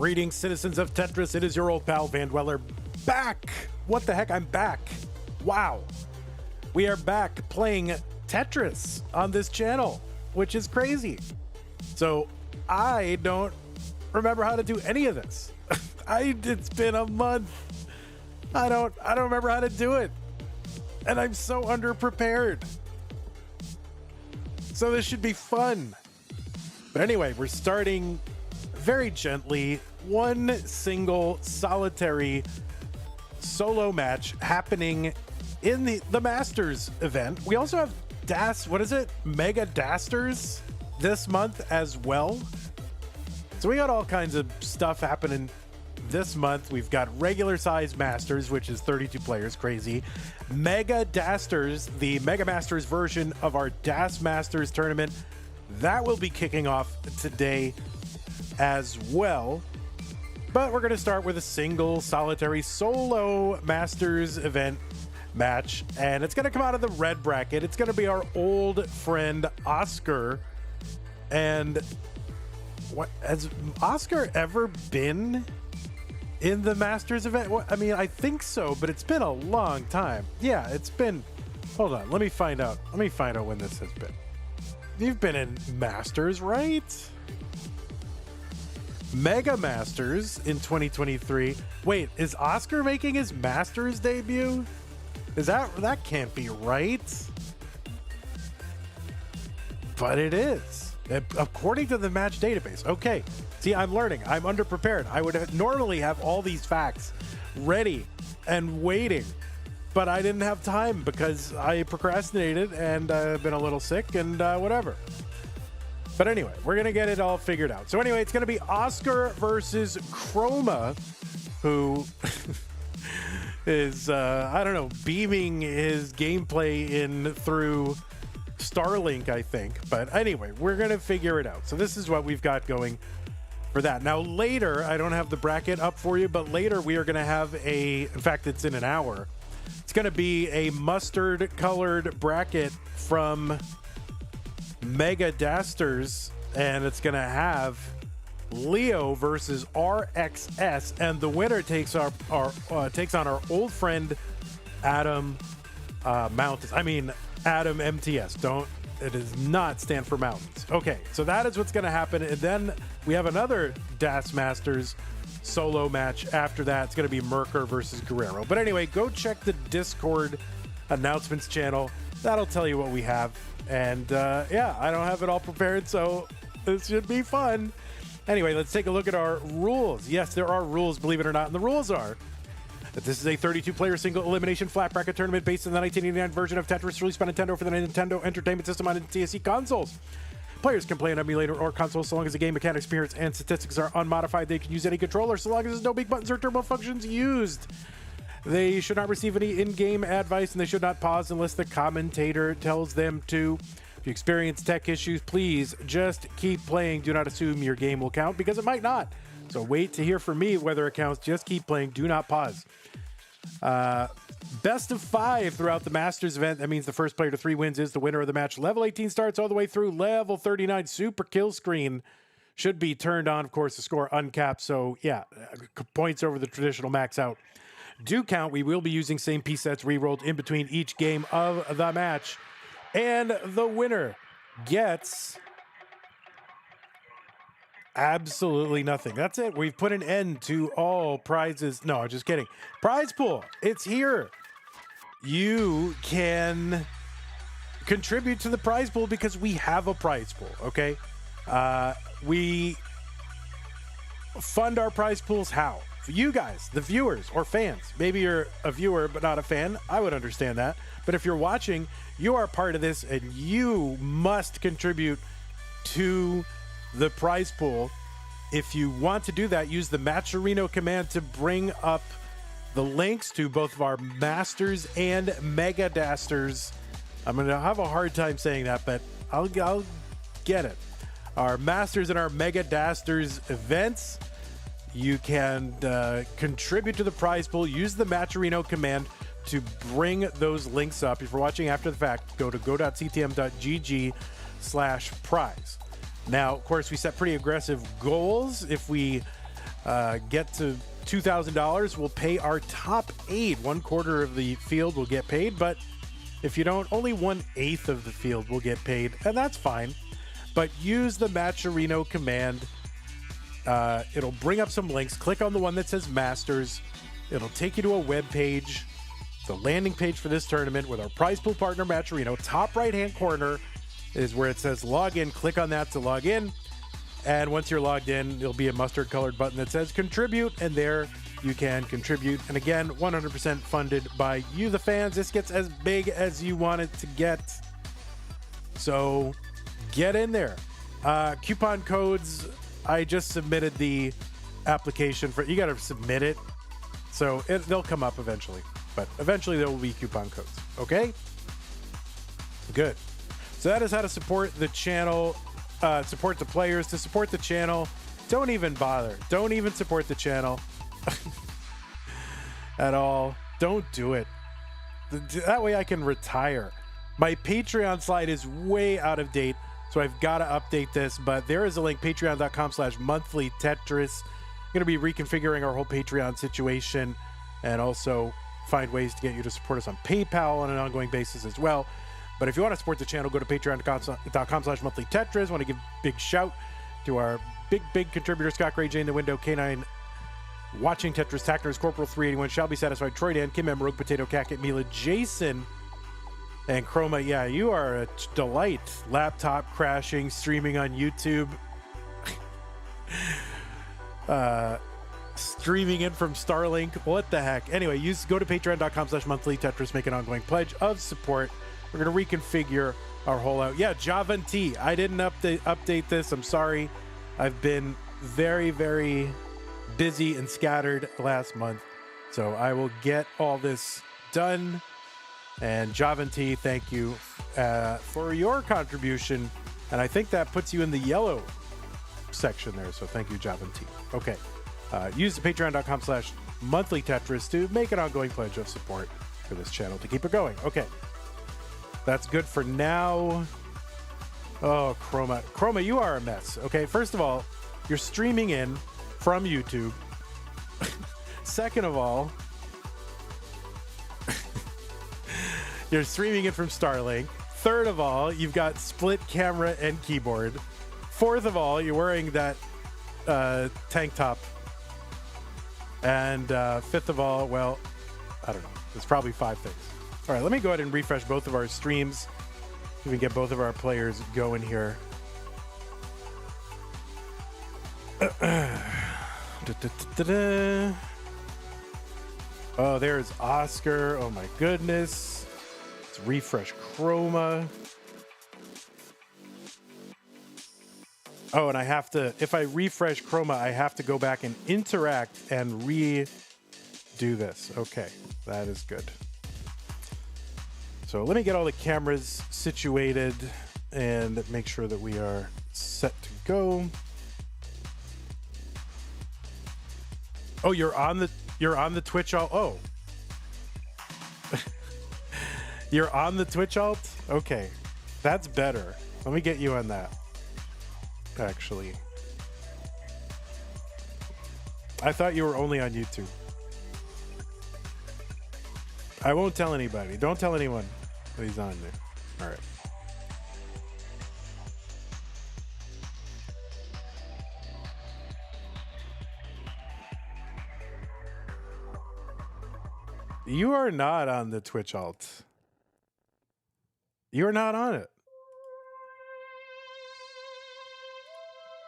Greetings, citizens of Tetris. It is your old pal, Van Dweller, back. What the heck? I'm back. Wow. We are back playing Tetris on this channel, which is crazy. So I don't remember how to do any of this. It's been a month. I don't remember how to do it. And I'm so underprepared. So this should be fun. But anyway, we're starting very gently. One single solitary solo match happening in the Masters event. We also have Mega Dasters this month as well. So we got all kinds of stuff happening this month. We've got regular size Masters, which is 32 players, crazy. Mega Dasters, the Mega Masters version of our Das Masters tournament, that will be kicking off today as well. But we're going to start with a single solitary solo Masters event match, and it's going to come out of the red bracket. It's going to be our old friend Oscar. And what has Oscar ever been in the Masters event? I mean, I think so, but it's been a long time. Yeah, it's been. Hold on, let me find out. Let me find out when this has been. You've been in Masters, right? Mega Masters in 2023. Wait, is Oscar making his Masters debut? That can't be right. But it is, according to the match database. Okay, see, I'm learning. I'm underprepared. I would normally have all these facts ready and waiting, but I didn't have time because I procrastinated and I've been a little sick and whatever. But anyway, we're going to get it all figured out. So anyway, it's going to be Oscar versus Chroma, who is, I don't know, beaming his gameplay in through Starlink, I think. But anyway, we're going to figure it out. So this is what we've got going for that. Now later, I don't have the bracket up for you, but later we are going to have in fact, it's in an hour. It's going to be a mustard colored bracket from Mega Dasters, and it's going to have Leo versus RXS, and the winner takes on our old friend Adam Adam MTS. It does not stand for mountains. Okay, so that is what's going to happen, and then we have another Das Masters solo match after that. It's going to be Merker versus Guerrero. But anyway, go check the Discord announcements channel. That'll tell you what we have. And yeah, I don't have it all prepared, so this should be fun. Anyway, let's take a look at our rules. Yes, there are rules, believe it or not, and the rules are that this is a 32-player single elimination flat bracket tournament based on the 1989 version of Tetris released by Nintendo for the Nintendo Entertainment System on TSC consoles. Players can play an emulator or console so long as the game mechanics, appearance, and statistics are unmodified. They can use any controller so long as there's no big buttons or turbo functions used. They should not receive any in-game advice, and they should not pause unless the commentator tells them to. If you experience tech issues, please just keep playing. Do not assume your game will count, because it might not. So wait to hear from me whether it counts. Just keep playing. Do not pause. Best of 5 throughout the Masters event. That means the first player to 3 wins is the winner of the match. Level 18 starts all the way through level 39. Super kill screen should be turned on. Of course, the score uncapped. So yeah, points over the traditional max out do count. We will be using same piece sets re-rolled in between each game of the match. And the winner gets absolutely nothing. That's it. We've put an end to all prizes. No, just kidding. Prize pool. It's here. You can contribute to the prize pool because we have a prize pool, okay? We fund our prize pools how? For you guys, the viewers or fans. Maybe you're a viewer but not a fan. I would understand that. But if you're watching, you are part of this and you must contribute to the prize pool. If you want to do that, use the Matcherino command to bring up the links to both of our Masters and Mega Dasters. I'm going to have a hard time saying that, but I'll get it. Our Masters and our Mega Dasters events. You can contribute to the prize pool. Use the Matcherino command to bring those links up. If you're watching after the fact, go to go.ctm.gg/prize. Now, of course, we set pretty aggressive goals. If we get to $2,000, we'll pay our top 8. 1/4 of the field will get paid, but if you don't, only 1/8 of the field will get paid, and that's fine. But use the Matcherino command. It'll bring up some links. Click on the one that says Masters. It'll take you to a web page, the landing page for this tournament with our prize pool partner Matcherino. Top right-hand corner is where it says log in. Click on that to log in. And once you're logged in, there'll be a mustard colored button that says contribute, and there you can contribute. And again, 100% funded by you, the fans. This gets as big as you want it to get. So get in there. Coupon codes, I just submitted the application for, you got to submit it. So they'll come up eventually, but eventually there will be coupon codes. Okay? Good. So that is how to support the channel. Support the players. To support the channel, don't even bother. Don't even support the channel at all. Don't do it. That way I can retire. My Patreon slide is way out of date, so I've got to update this, but there is a link, patreon.com/monthly Tetris. I'm going to be reconfiguring our whole Patreon situation and also find ways to get you to support us on PayPal on an ongoing basis as well. But if you want to support the channel, go to patreon.com/monthly Tetris. I want to give a big shout to our big contributor, Scott Gray, Jane the Window, K9, Watching Tetris, Tackners, Corporal 381, Shall Be Satisfied, Troy Dan, Kim M, Rogue Potato, Cacket, Mila, Jason, and Chroma. Yeah, you are a delight. Laptop crashing, streaming on YouTube. Streaming in from Starlink. What the heck? Anyway, go to patreon.com/monthly Tetris, make an ongoing pledge of support. We're going to reconfigure our whole out. Yeah, Java and T. I didn't update this. I'm sorry. I've been very, very busy and scattered last month. So I will get all this done. And Java and T, thank you for your contribution. And I think that puts you in the yellow section there. So thank you, Java and T. Okay. Use the patreon.com/monthly Tetris to make an ongoing pledge of support for this channel to keep it going. Okay. That's good for now. Oh, Chroma. Chroma, you are a mess. Okay, first of all, you're streaming in from YouTube. Second of all, you're streaming in from Starlink. Third of all, you've got split camera and keyboard. Fourth of all, you're wearing that tank top. And fifth of all, well, I don't know. There's probably 5 things. All right, let me go ahead and refresh both of our streams. We can get both of our players going here. Oh, there's Oscar. Oh my goodness. Let's refresh Chroma. Oh, and I have to, if I refresh Chroma, I have to go back and interact and redo this. Okay, that is good. So let me get all the cameras situated and make sure that we are set to go. Oh, you're on the Twitch alt. Oh. You're on the Twitch alt? Okay. That's better. Let me get you on that. Actually. I thought you were only on YouTube. I won't tell anybody. Don't tell anyone that he's on there. All right. You are not on the Twitch alt. You are not on it.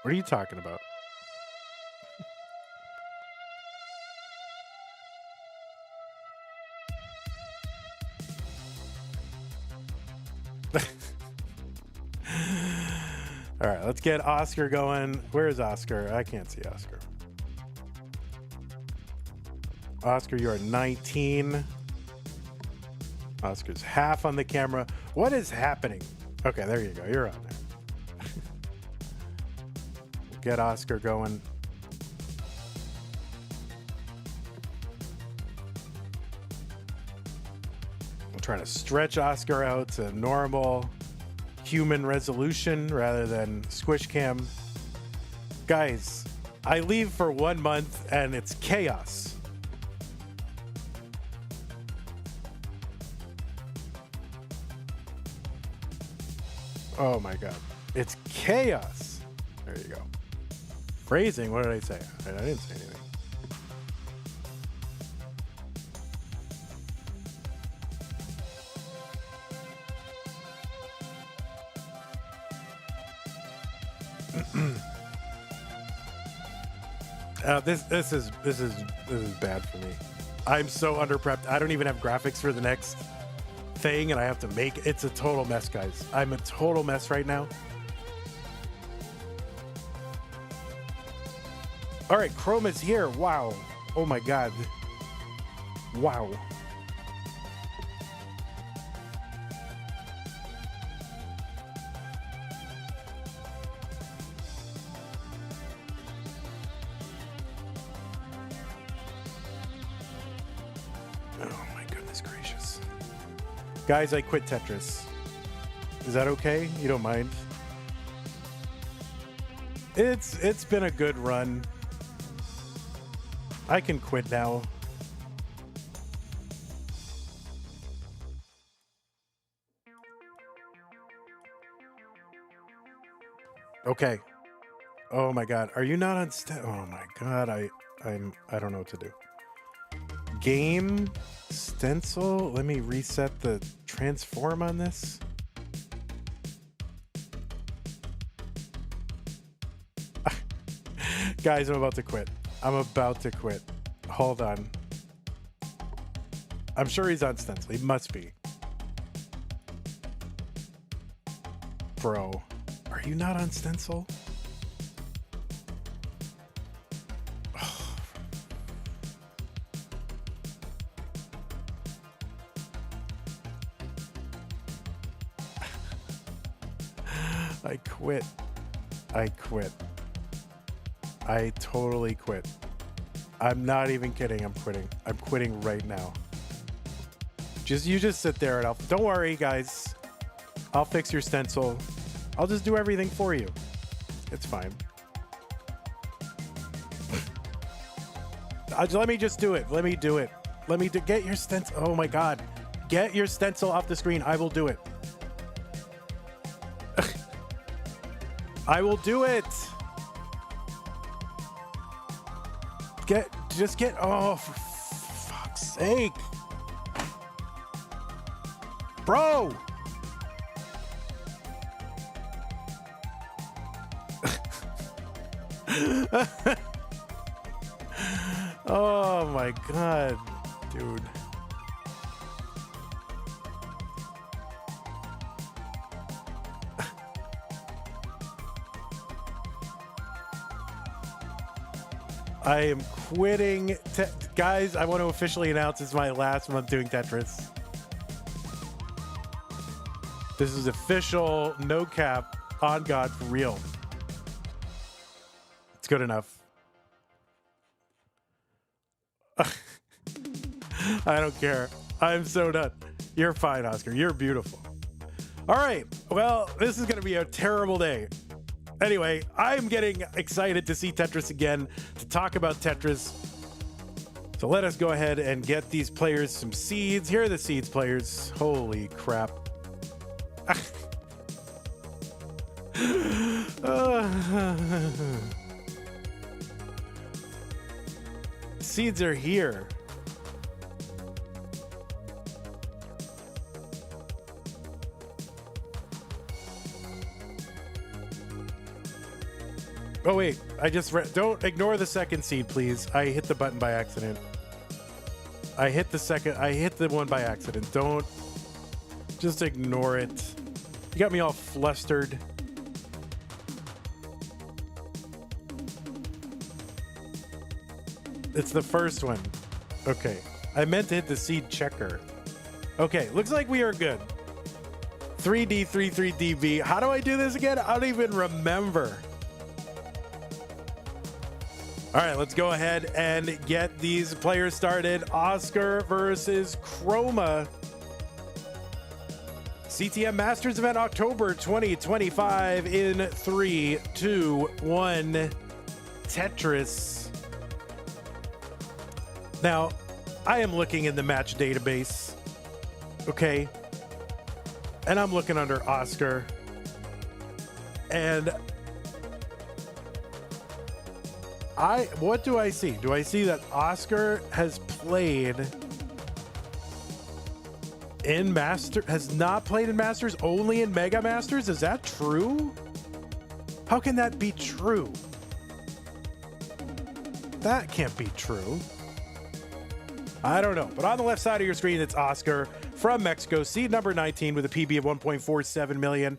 What are you talking about? All right, let's get Oscar going. Where's Oscar? I can't see Oscar. Oscar, you are 19. Oscar's half on the camera. What is happening? Okay, there you go. You're on there. Get Oscar going. I'm trying to stretch Oscar out to normal human resolution rather than squish cam. Guys, I leave for 1 month and it's chaos. Oh my God. It's chaos. There you go. Phrasing. What did I say? I didn't say anything. This is bad for me. I'm so under prepped. I don't even have graphics for the next thing, and I have to make it's a total mess, guys. I'm a total mess right now. All right, Chroma's here. Wow. Oh my God. Wow. Oh my goodness gracious. Guys, I quit Tetris. Is that okay? You don't mind? It's been a good run. I can quit now. Okay. Oh my God. Are you not on oh my God. I don't know what to do. Game stencil. Let me reset the transform on this. Guys, I'm about to quit. I'm about to quit. Hold on. I'm sure he's on stencil. He must be. Bro, are you not on stencil? I quit. I quit. I totally quit. I'm not even kidding. I'm quitting. I'm quitting right now. You just sit there and don't worry, guys. I'll fix your stencil. I'll just do everything for you. It's fine. Let me just do it. Let me do it. Get your stencil. Oh my God. Get your stencil off the screen. I will do it. I will do it. Just get, oh, for fuck's sake. Bro. Oh my God, dude. I am quitting. Guys, I want to officially announce it's my last month doing Tetris. This is official, no cap, on God, for real. It's good enough. I don't care. I'm so done. You're fine, Oscar. You're beautiful. All right. Well, this is going to be a terrible day. Anyway, I'm getting excited to see Tetris again, to talk about Tetris. So let us go ahead and get these players some seeds. Here are the seeds, players. Holy crap. Seeds are here. Oh wait, I just don't ignore the second seed, please. I hit the button by accident. I hit the one by accident. Don't just ignore it. You got me all flustered. It's the first one. Okay. I meant to hit the seed checker. Okay, looks like we are good. 3D, 33DB. How do I do this again? I don't even remember. All right, let's go ahead and get these players started. Oscar versus Chroma. CTM Masters event October 2025 in 3, 2, 1. Tetris. Now, I am looking in the match database, okay? And I'm looking under Oscar. And what do I see? Do I see that Oscar has played in has not played in Masters, only in Mega Masters? Is that true? How can that be true? That can't be true. I don't know. But on the left side of your screen, it's Oscar from Mexico, seed number 19 with a PB of 1.47 million.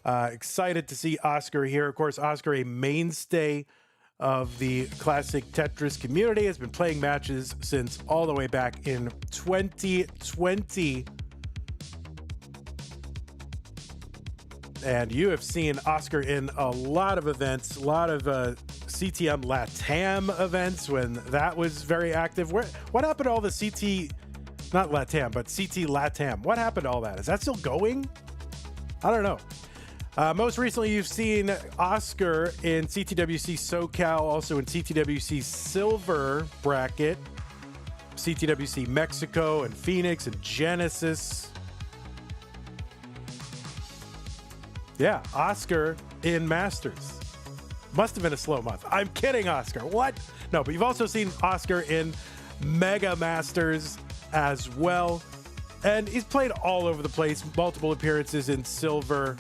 Excited to see Oscar here. Of course, Oscar, a mainstay of the classic Tetris community, has been playing matches since all the way back in 2020. And you have seen Oscar in a lot of events, a lot of CTM LATAM events when that was very active. What happened to all the CT, not LATAM, but CT LATAM? What happened to all that? Is that still going? I don't know. Most recently, you've seen Oscar in CTWC SoCal, also in CTWC Silver bracket, CTWC Mexico and Phoenix and Genesis. Yeah, Oscar in Masters. Must have been a slow month. I'm kidding, Oscar. What? No, but you've also seen Oscar in Mega Masters as well. And he's played all over the place, multiple appearances in Silver.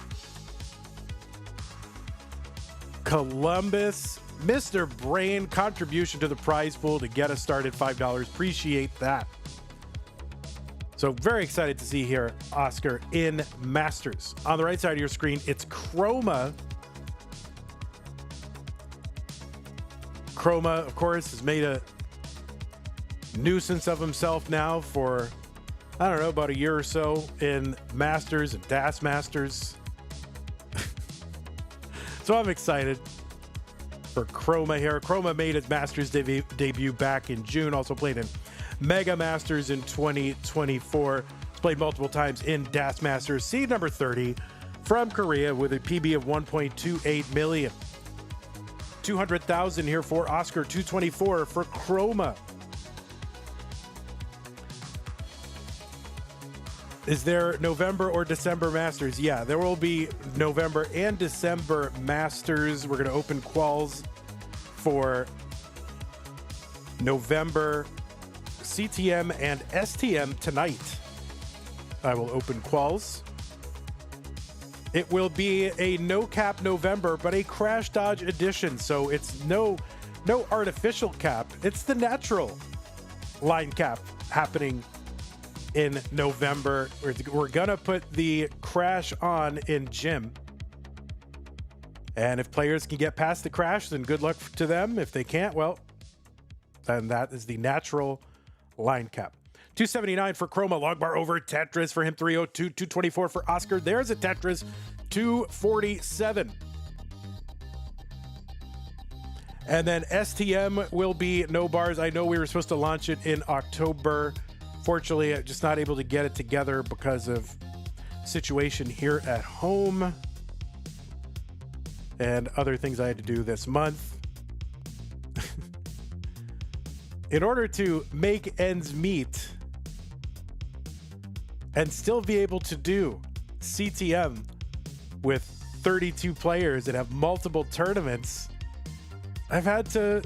Columbus, Mr. Brain, contribution to the prize pool to get us started, $5. Appreciate that. So very excited to see here Oscar in Masters. On the right side of your screen, it's Chroma. Chroma, of course, has made a nuisance of himself now for, I don't know, about a year or so in Masters and DAS Masters. So I'm excited for Chroma here. Chroma made his Masters debut back in June, also played in Mega Masters in 2024. He's played multiple times in DAS Masters. Seed number 30 from Korea with a PB of 1.28 million. 200,000 here for Oscar, 224 for Chroma. Is there November or December Masters? Yeah, there will be November and December Masters. We're going to open quals for November CTM and STM tonight. I will open quals. It will be a no cap November, but a crash dodge edition. So it's no artificial cap. It's the line cap happening in November. We're gonna put the crash on in gym. And if players can get past the crash, then good luck to them. If they can't, well, then that is the natural line cap. 279 for Chroma, log bar over Tetris for him, 302, 224 for Oscar. There's a Tetris, 247. And then STM will be no bars. I know we were supposed to launch it in October. Fortunately, I'm just not able to get it together because of situation here at home and other things I had to do this month. In order to make ends meet and still be able to do CTM with 32 players and have multiple tournaments, I've had to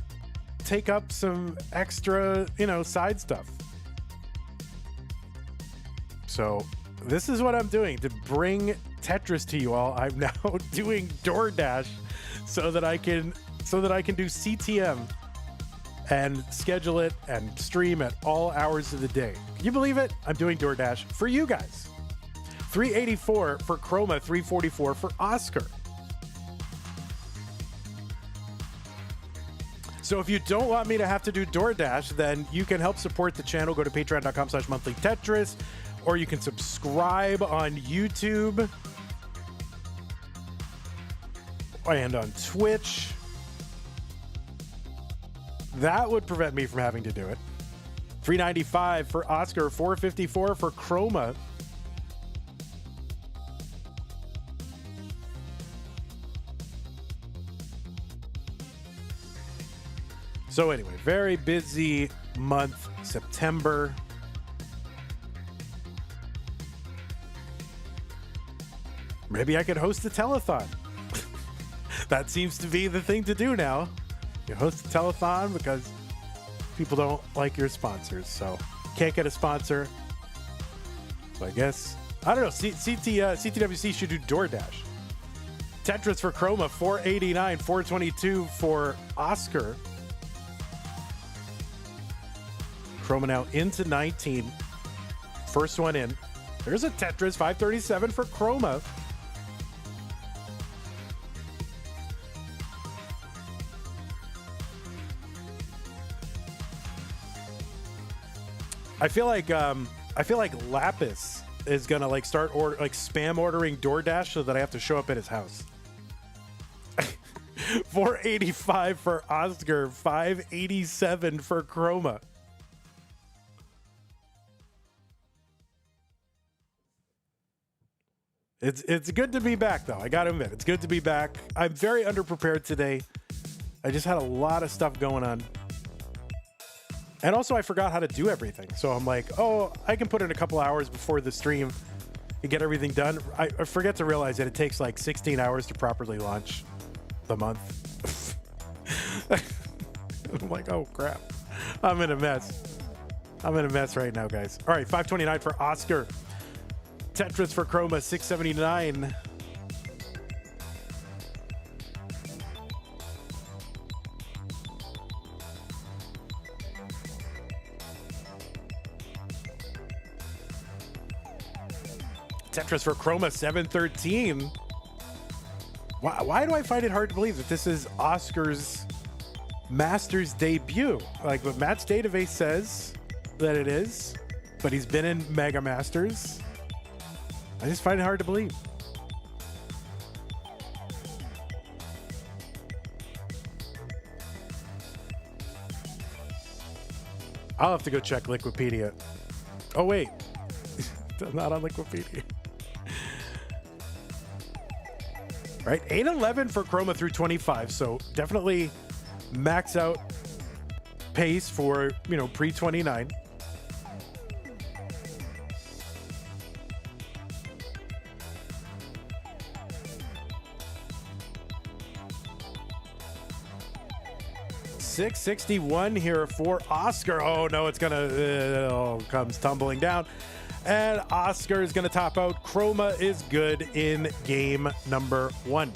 take up some extra, side stuff. So this is what I'm doing to bring Tetris to you all. I'm now doing DoorDash so that I can do CTM and schedule it and stream at all hours of the day. Can you believe it? I'm doing DoorDash for you guys. 384 for Chroma, 344 for Oscar. So if you don't want me to have to do DoorDash, then you can help support the channel. Go to patreon.com/monthlytetris, or you can subscribe on YouTube and on Twitch. That would prevent me from having to do it. 395 for Oscar, 454 for Chroma. So anyway, very busy month, September. Maybe I could host a telethon. That seems to be the thing to do now. You host a telethon because people don't like your sponsors. So can't get a sponsor. So I guess, I don't know, CTWC should do DoorDash. Tetris for Chroma, 489, 422 for Oscar. Chroma now into 19. First one in. There's a Tetris, 537 for Chroma. I feel like Lapis is gonna like start spam ordering DoorDash so that I have to show up at his house. 485 for Oscar, 587 for Chroma. It's good to be back though. I gotta admit, it's good to be back. I'm very underprepared today. I just had a lot of stuff going on. And also I forgot how to do everything. So I'm like, oh, I can put in a couple hours before the stream and get everything done. I forget to realize that it takes like 16 hours to properly launch the month. I'm like, oh crap. I'm in a mess. I'm in a mess right now, guys. All right, 529 for Oscar. Tetris for Chroma, 679. Tetris for Chroma, 713. Why do I find it hard to believe that this is Oscar's Masters debut? Like what Matt's database says that it is, but he's been in Mega Masters. I just find it hard to believe. I'll have to go check Liquipedia. Oh, wait. Not on Liquipedia. Right, 811 for Chroma through 25, so definitely max out pace for, pre-29. $661 here for Oscar. Oh no, it's gonna comes tumbling down. And Oscar is going to top out. Chroma is good in game number 1.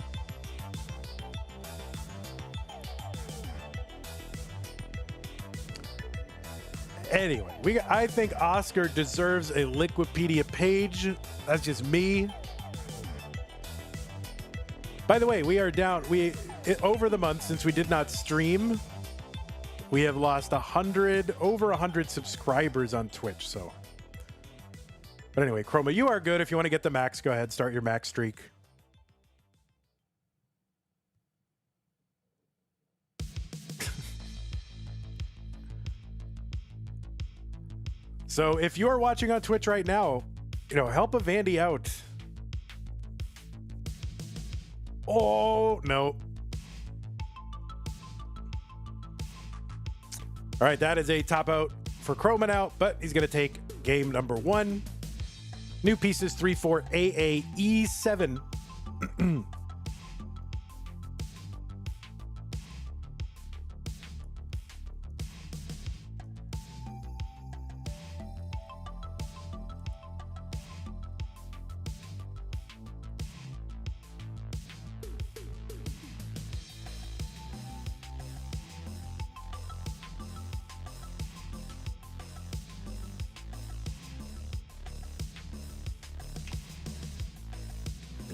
Anyway, I think Oscar deserves a Liquipedia page. That's just me. By the way, we are down. Over the month since we did not stream, we have lost over 100 subscribers on Twitch. So. But anyway, Chroma, you are good. If you want to get the max, go ahead. Start your max streak. So if you are watching on Twitch right now, help a Vandy out. Oh, no. All right, that is a top out for Chroma now, but he's going to take game number 1. New pieces 34AAE7.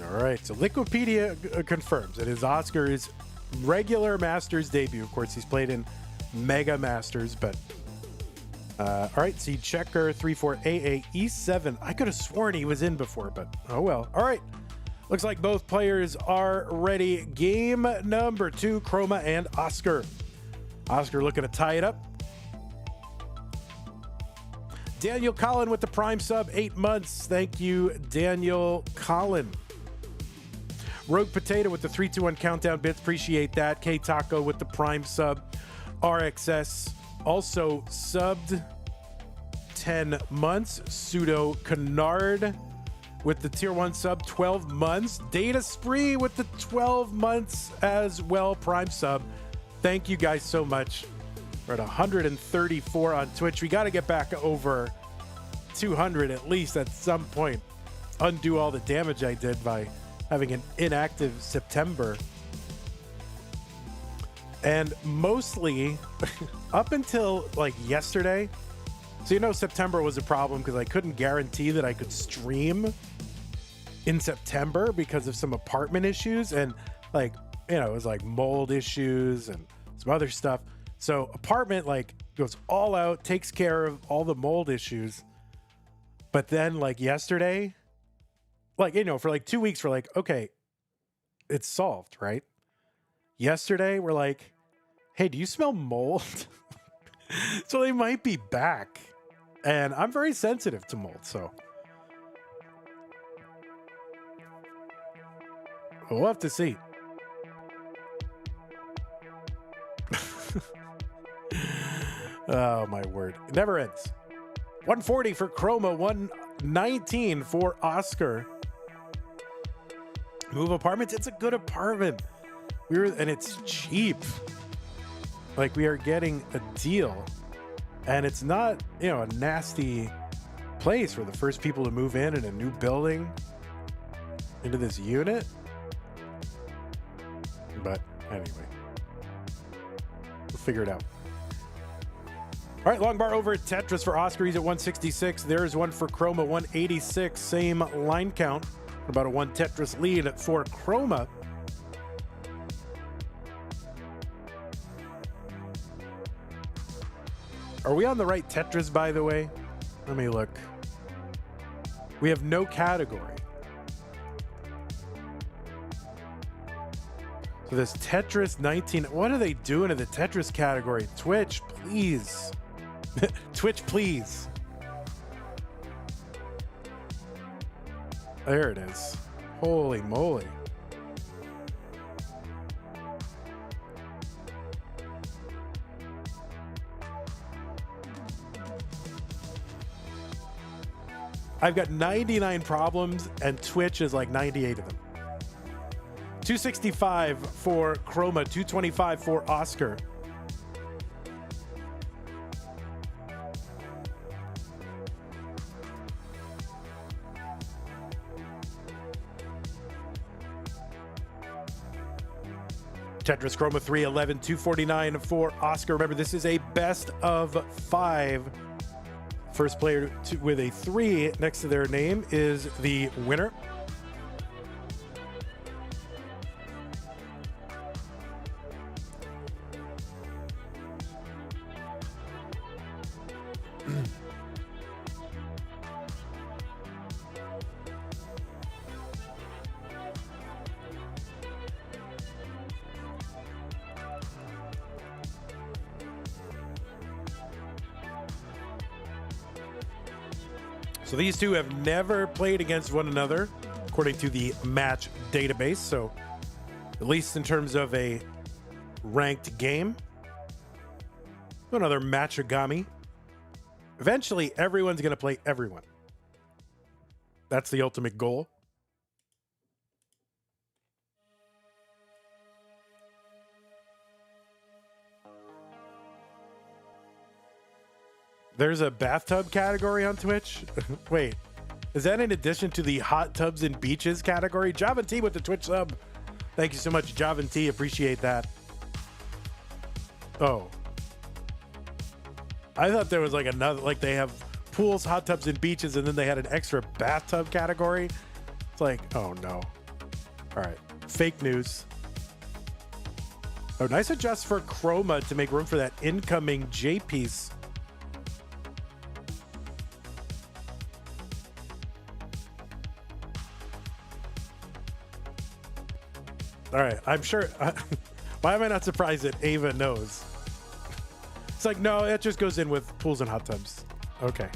All right, so Liquipedia confirms it is Oscar's regular Masters debut. Of course, he's played in Mega Masters, but all right, Seed Checker 34AAE7. I could have sworn he was in before, but oh well. All right, looks like both players are ready. Game number 2, Chroma and Oscar. Oscar looking to tie it up. Daniel Collin with the Prime sub, 8 months. Thank you, Daniel Collin. Rogue Potato with the 321 countdown bits. Appreciate that. K Taco with the Prime sub. RXS also subbed 10 months. Pseudo Canard with the tier 1 sub 12 months. Data Spree with the 12 months as well. Prime sub. Thank you guys so much. We're at 134 on Twitch. We got to get back over 200 at least at some point. Undo all the damage I did by having an inactive September. And mostly up until like yesterday. So, you know, September was a problem because I couldn't guarantee that I could stream in September because of some apartment issues. And like, you know, it was like mold issues and some other stuff. So apartment like goes all out, takes care of all the mold issues. But then like yesterday, like, you know, for like 2 weeks, we're like, okay, it's solved, right? Yesterday, we're like, hey, do you smell mold? So they might be back. And I'm very sensitive to mold, so we'll have to see. Oh, my word. It never ends. 140 for Chroma, 119 for Oscar. Move Apartments. It's a good apartment. And it's cheap. Like, we are getting a deal. And it's not, you know, a nasty place for the first people to move in a new building into this unit. But anyway, we'll figure it out. All right, long bar over at Tetris for Oscar. He's at 166. There's one for Chroma, 186. Same line count. About a 1 Tetris lead for Chroma. Are we on the right Tetris, by the way? Let me look. We have no category. So this Tetris 19, what are they doing to the Tetris category? Twitch, please. Twitch, please. There it is. Holy moly. I've got 99 problems and Twitch is like 98 of them. 265 for Chroma, 225 for Oscar. Tetris Chroma 311, 249 for Oscar. Remember, this is a best of 5. First player with a 3 next to their name is the winner. So these two have never played against one another, according to the match database. So at least in terms of a ranked game. Another matchagami. Eventually, everyone's going to play everyone. That's the ultimate goal. There's a bathtub category on Twitch? Wait, is that in addition to the hot tubs and beaches category? Javan T with the Twitch sub. Thank you so much, Javan T. Appreciate that. Oh. I thought there was like another, like they have pools, hot tubs, and beaches, and then they had an extra bathtub category. It's like, oh no. All right, fake news. Oh, nice adjust for Chroma to make room for that incoming J piece. All right, I'm sure. Why am I not surprised that Ava knows? It's like, no, it just goes in with pools and hot tubs. Okay.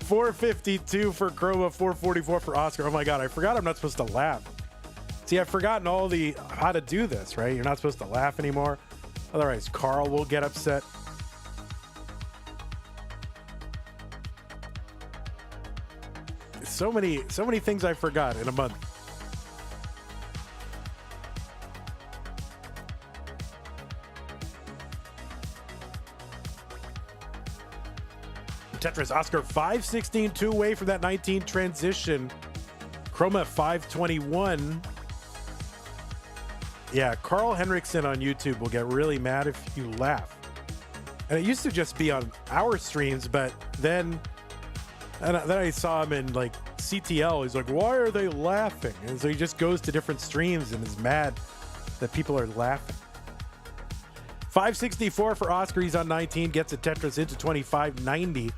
452 for Chroma, 444 for Oscar. Oh my God, I forgot I'm not supposed to laugh. See, I've forgotten how to do this, right? You're not supposed to laugh anymore. Otherwise, Carl will get upset. So many things I forgot in a month. Tetris, Oscar 516, 2 away from that 19 transition. Chroma 521. Yeah, Carl Henriksen on YouTube will get really mad if you laugh. And it used to just be on our streams, but then I saw him in like CTL. He's like, why are they laughing? And so he just goes to different streams and is mad that people are laughing. 564 for Oscar. He's on 19, gets a Tetris into 2590.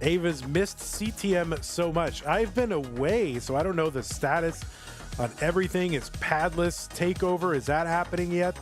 Ava's missed CTM so much. I've been away, so I don't know the status on everything. Is Padless takeover? Is that happening yet?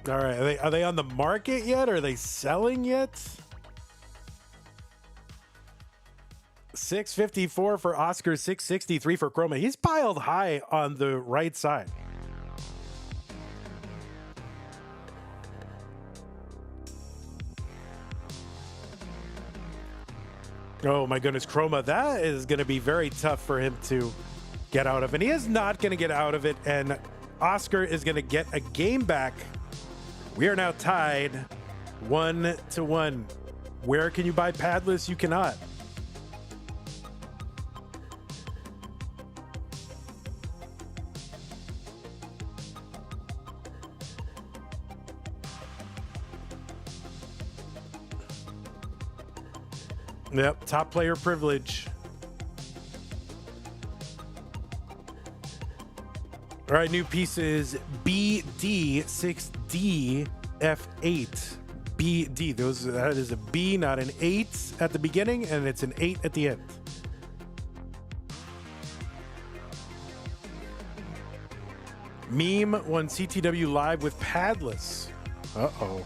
All right, are they on the market yet? Are they selling yet? 654 for Oscar, 663 for Chroma. He's piled high on the right side. Oh my goodness, Chroma, that is going to be very tough for him to get out of. And he is not going to get out of it. And Oscar is going to get a game back. We are now tied 1-1. Where can you buy Padless? You cannot. Yep, top player privilege. All right, new pieces BD6D F8 BD. That is a B, not an 8 at the beginning, and it's an 8 at the end. Meme won CTW live with Padless. Uh-oh.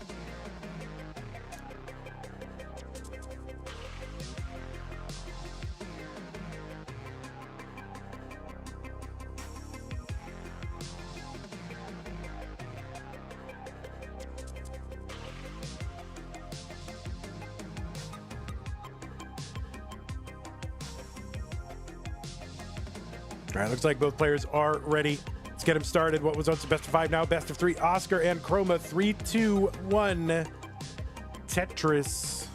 All right, looks like both players are ready. Let's get them started. What was once a best of 5, now best of 3. Oscar and Chroma, 3, 2, 1. Tetris.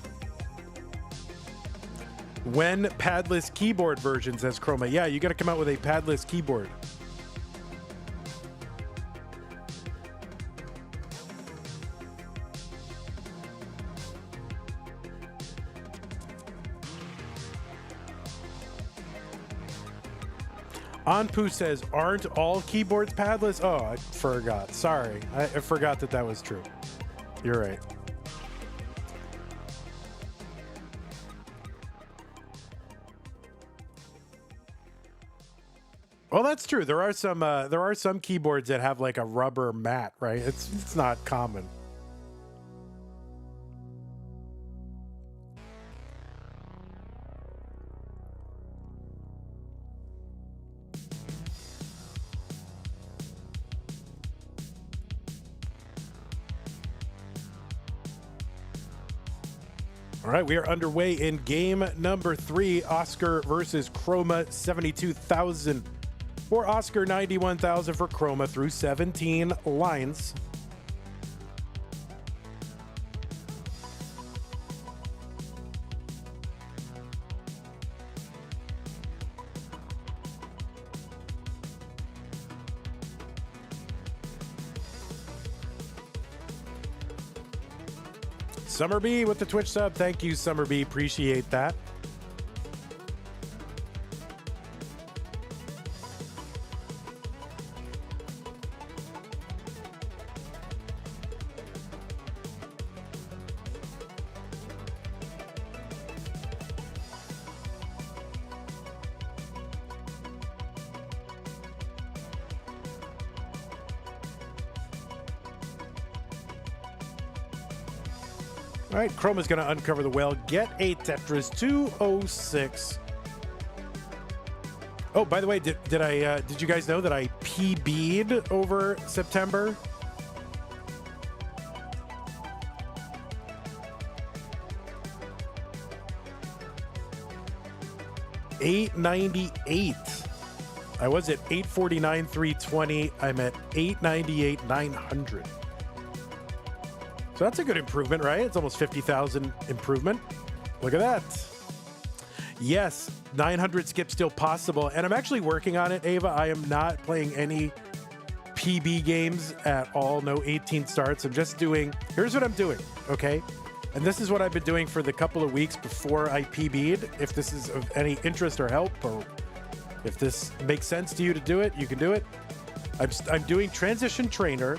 When padless keyboard version, says Chroma. Yeah, you got to come out with a padless keyboard. Anpu says, aren't all keyboards padless? Oh, I forgot. Sorry. I forgot that was true. You're right. Well, that's true. There are some keyboards that have like a rubber mat, right? It's not common. All right, we are underway in game number 3. Oscar versus Chroma, 72,000 for Oscar, 91,000 for Chroma through 17 lines. Summer B with the Twitch sub. Thank you, Summer B. Appreciate that. All right, Chroma's going to uncover the whale. Get a Tetris 206. Oh, by the way, did you guys know that I PB'd over September? $898. I was at 849, 320. I'm at 898, 900. So that's a good improvement, right? It's almost 50,000 improvement. Look at that. Yes, 900 skip still possible. And I'm actually working on it, Ava. I am not playing any PB games at all. No 18 starts. I'm just doing, here's what I'm doing, okay? And this is what I've been doing for the couple of weeks before I PB'd. If this is of any interest or help, or if this makes sense to you to do it, you can do it. I'm doing Transition Trainer.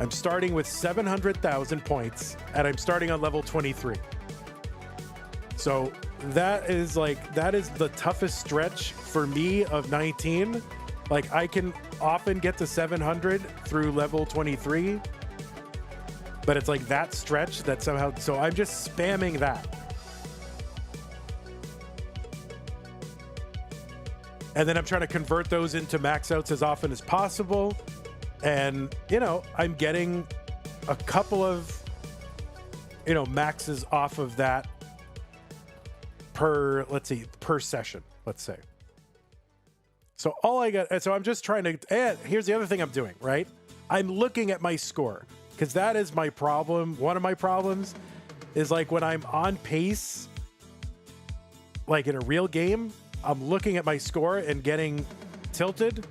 I'm starting with 700,000 points, and I'm starting on level 23. So that is the toughest stretch for me of 19. Like, I can often get to 700 through level 23, but it's like that stretch that somehow, so I'm just spamming that. And then I'm trying to convert those into max outs as often as possible. And, you know, I'm getting a couple of, you know, maxes off of that per, let's see, per session, let's say. So all I got, so I'm just trying to, and here's the other thing I'm doing, right? I'm looking at my score, because that is my problem. One of my problems is, like, when I'm on pace, like in a real game, I'm looking at my score and getting tilted.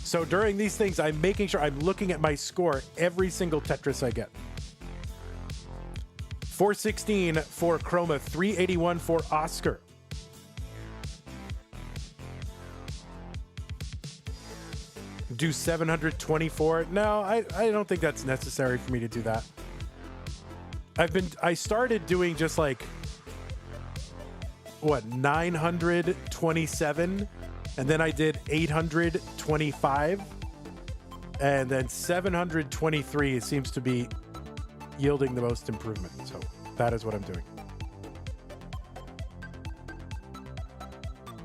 So during these things, I'm making sure I'm looking at my score every single Tetris I get. 416 for Chroma, 381 for Oscar. Do 724. No, I don't think that's necessary for me to do that. I started doing just like, what, 927, and then I did 825, and then 723 seems to be yielding the most improvement. So that is what I'm doing.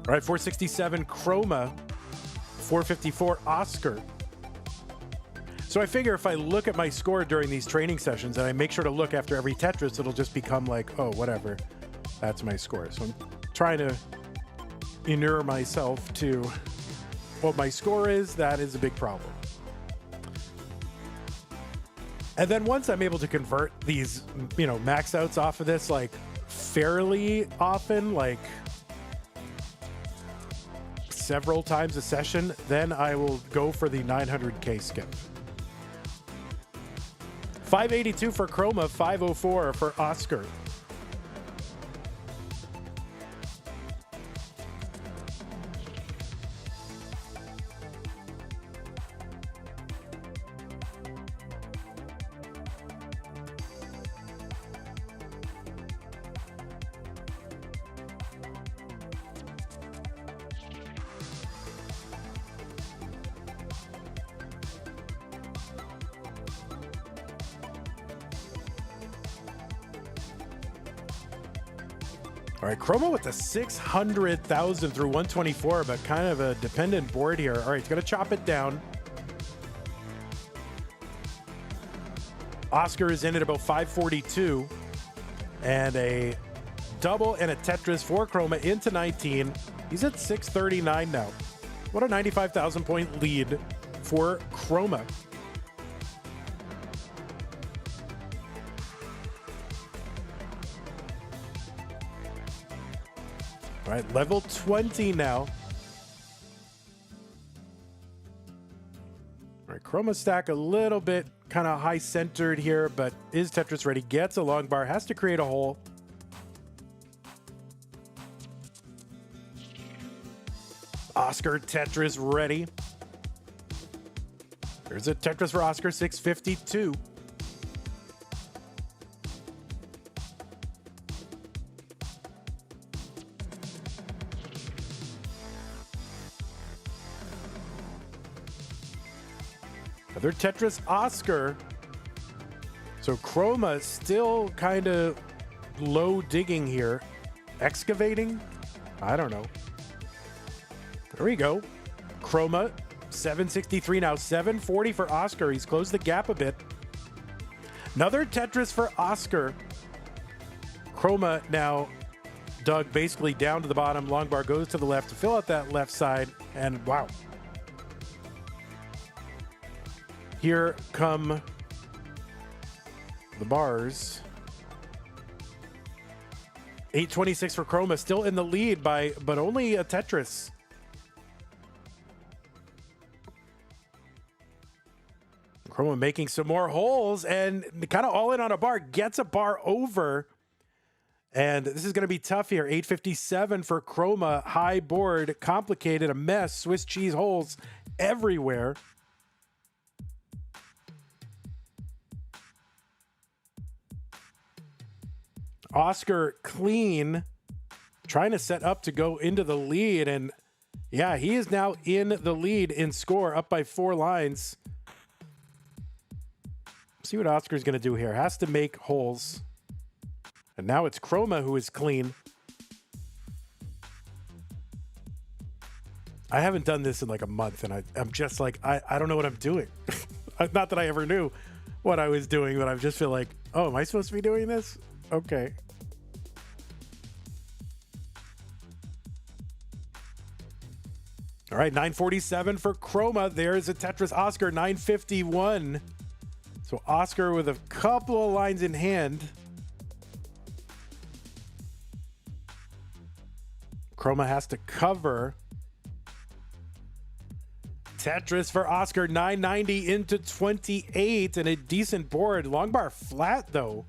All right, 467 Chroma, 454 Oscar. So I figure if I look at my score during these training sessions and I make sure to look after every Tetris, it'll just become like, oh, whatever, that's my score. So I'm trying to inure myself to what my score is. That is a big problem. And then once I'm able to convert these, you know, max outs off of this, like, fairly often, like several times a session, then I will go for the 900K skip. 582 for Chroma, 504 for Oscar. All right, Chroma with the 600,000 through 124, but kind of a dependent board here. All right, he's going to chop it down. Oscar is in at about 542, and a double and a Tetris for Chroma into 19. He's at 639 now. What a 95,000 point lead for Chroma. All right, level 20 now. All right, Chroma stack a little bit kind of high centered here, but is Tetris ready? Gets a long bar, has to create a hole. Oscar Tetris ready. There's a Tetris for Oscar, 652. Another Tetris Oscar. So Chroma still kind of low digging here. Excavating? I don't know. There we go. Chroma, 763 now, 740 for Oscar. He's closed the gap a bit. Another Tetris for Oscar. Chroma now dug basically down to the bottom. Long bar goes to the left to fill out that left side. And wow. Here come the bars. 826 for Chroma, still in the lead but only a Tetris. Chroma making some more holes and kind of all in on a bar, gets a bar over. And this is going to be tough here. 857 for Chroma, high board, complicated, a mess, Swiss cheese holes everywhere. Oscar clean, trying to set up to go into the lead. And yeah, he is now in the lead in score, up by 4 lines. See what Oscar's going to do here. Has to make holes. And now it's Chroma who is clean. I haven't done this in like a month, and I'm just like, I don't know what I'm doing. Not that I ever knew what I was doing, but I just feel like, oh, am I supposed to be doing this? Okay. All right, 947 for Chroma. There's a Tetris Oscar, 951. So Oscar with a couple of lines in hand. Chroma has to cover. Tetris for Oscar, 990 into 28 and a decent board. Long bar flat though.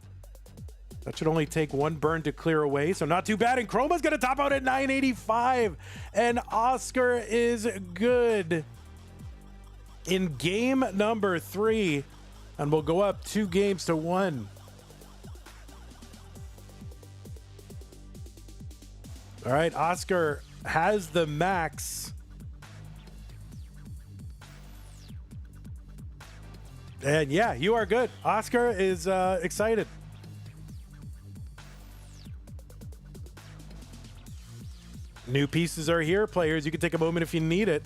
That should only take 1 burn to clear away, so not too bad. And Chroma's gonna top out at 985, and Oscar is good in game number 3, and we'll go up 2-1. All right, Oscar has the max. And yeah, you are good. Oscar is excited. New pieces are here, players. You can take a moment if you need it.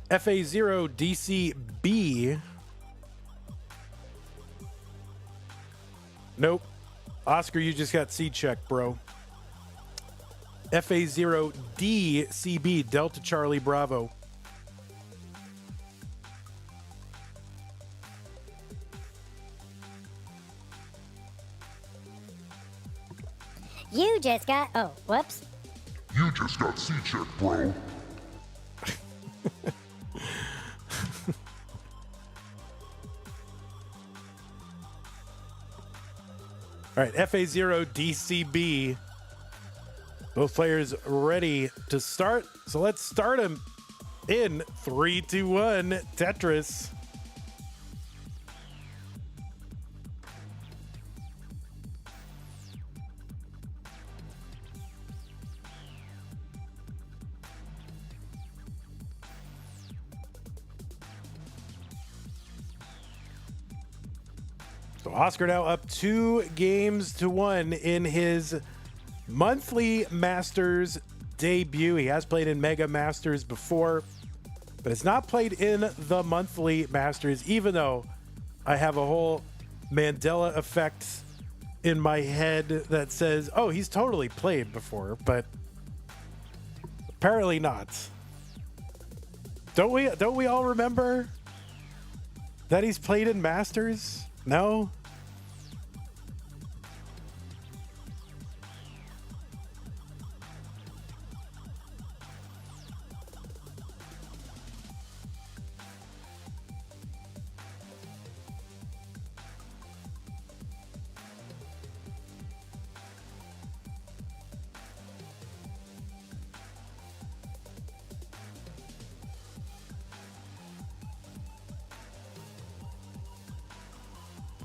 FA0 DCB. Nope. Oscar, you just got C-check, bro. FA0 DCB, Delta Charlie Bravo. You just got... Oh, whoops. You just got C-check, bro. All right, FA0 DCB. Both players ready to start. So let's start them in 3, 2, 1. Tetris. So Oscar now up 2-1 in his monthly Masters debut. He has played in Mega Masters before, but it's not played in the monthly Masters, even though I have a whole Mandela effect in my head that says, oh, he's totally played before, but apparently not. Don't we all remember that he's played in Masters? No?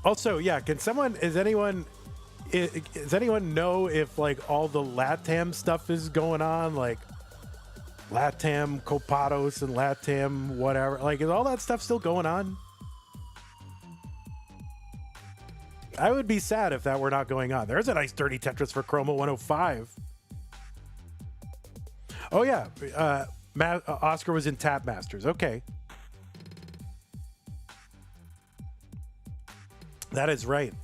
Also, yeah, does anyone know if like all the LATAM stuff is going on, like LATAM Copados and LATAM whatever? Like, is all that stuff still going on? I would be sad if that were not going on. There's a nice dirty Tetris for Chroma 105. Oh yeah, Oscar was in Tab Masters. Okay. That is right.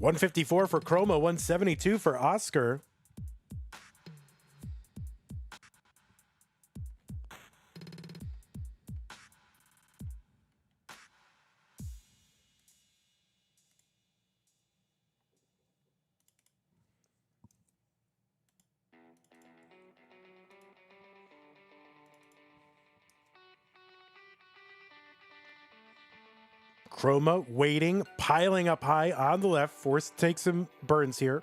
$154 for Chroma, $172 for Oscar. Chroma waiting, piling up high on the left, forced to take some burns here.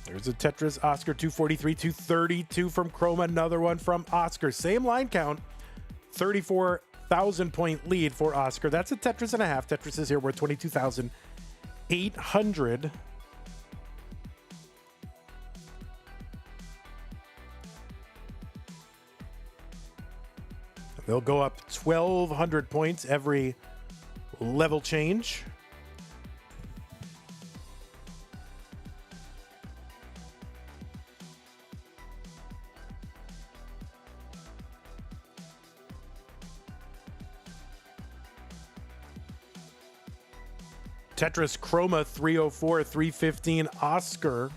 There's a Tetris Oscar 243, 232 from Chroma, another one from Oscar. Same line count, 34,000 point lead for Oscar. That's a Tetris and a half. Tetris is here worth 22,800. They'll go up 1,200 points every level change. Tetris Chroma 304, 315 Oscar.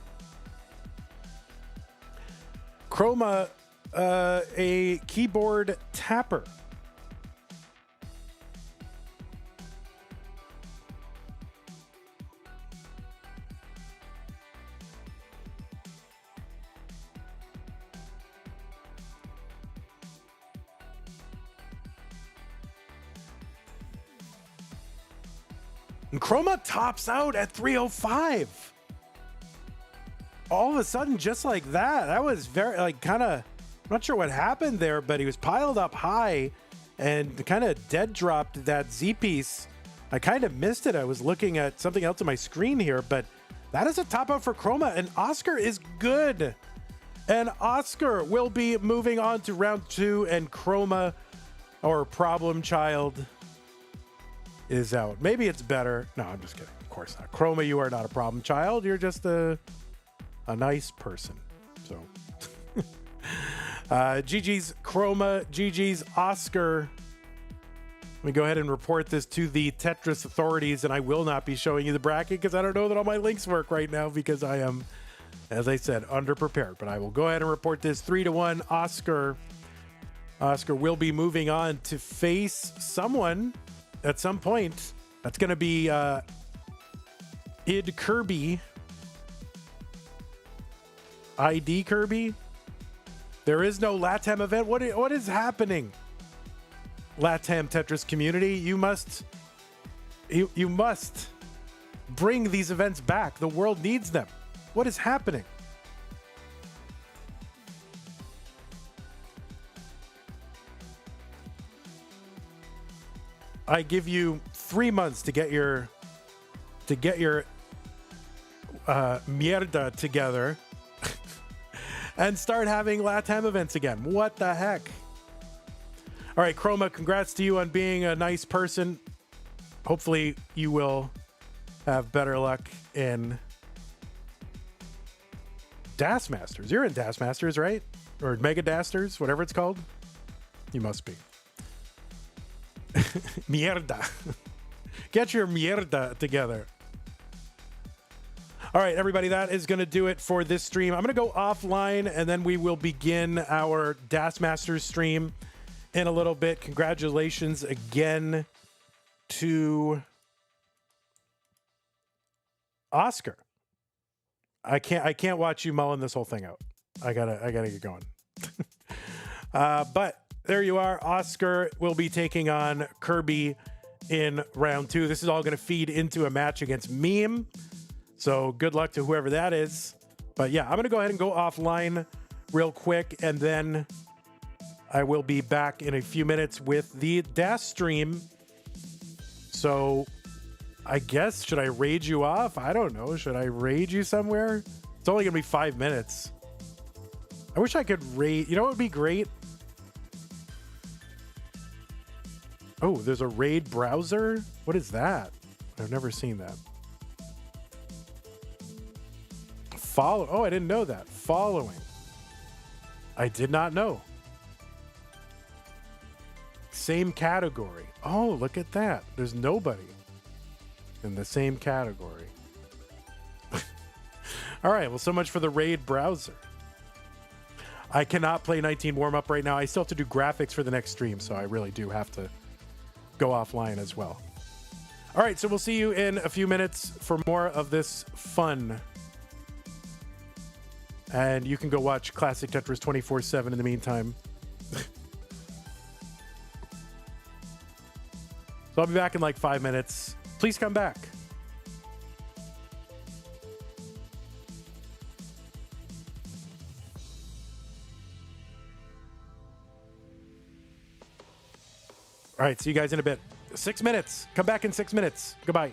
Chroma, a keyboard tapper. And Chroma tops out at 305. All of a sudden, just like that. That was very, like, kind of, I'm not sure what happened there, but he was piled up high and kind of dead dropped that Z piece. I kind of missed it. I was looking at something else on my screen here, but that is a top out for Chroma, and Oscar is good. And Oscar will be moving on to round 2, and Chroma, or Problem Child, is out. Maybe it's better. No, I'm just kidding. Of course not. Chroma, you are not a problem child. You're just a nice person. So, GG's Chroma, GG's Oscar. Let me go ahead and report this to the Tetris authorities, and I will not be showing you the bracket because I don't know that all my links work right now because I am, as I said, underprepared. But I will go ahead and report this 3-1 Oscar. Oscar will be moving on to face someone at some point. That's going to be id Kirby. ID Kirby. There is no LATAM event. What is happening? LATAM Tetris community, you must bring these events back. The world needs them. What is happening? I give you 3 months to get your to get your mierda together and start having LATAM events again. What the heck? All right, Chroma, congrats to you on being a nice person. Hopefully you will have better luck in Das Masters. You're in Das Masters, right? Or Mega Dasters, whatever it's called. You must be. Mierda. Get your mierda together. All right, everybody, that is going to do it for this stream. I'm going to go offline, and then we will begin our Das Masters stream in a little bit. Congratulations again to Oscar. I can't watch you mulling this whole thing out. I gotta get going. But there you are. Oscar will be taking on Kirby in round 2. This is all going to feed into a match against Meme. So good luck to whoever that is. But yeah, I'm going to go ahead and go offline real quick, and then I will be back in a few minutes with the DAS stream. So I guess, should I raid you off? I don't know. Should I raid you somewhere? It's only going to be 5 minutes. I wish I could raid. You know what would be great? Oh, there's a raid browser? What is that? I've never seen that. Follow. Oh, I didn't know that. Following. I did not know. Same category. Oh, look at that. There's nobody in the same category. All right. Well, so much for the raid browser. I cannot play 19 warm-up right now. I still have to do graphics for the next stream, so I really do have to go offline as well. All right. So we'll see you in a few minutes for more of this fun. And you can go watch Classic Tetris 24/7 in the meantime. So I'll be back in like 5 minutes. Please come back. All right, see you guys in a bit. 6 minutes. Come back in 6 minutes. Goodbye.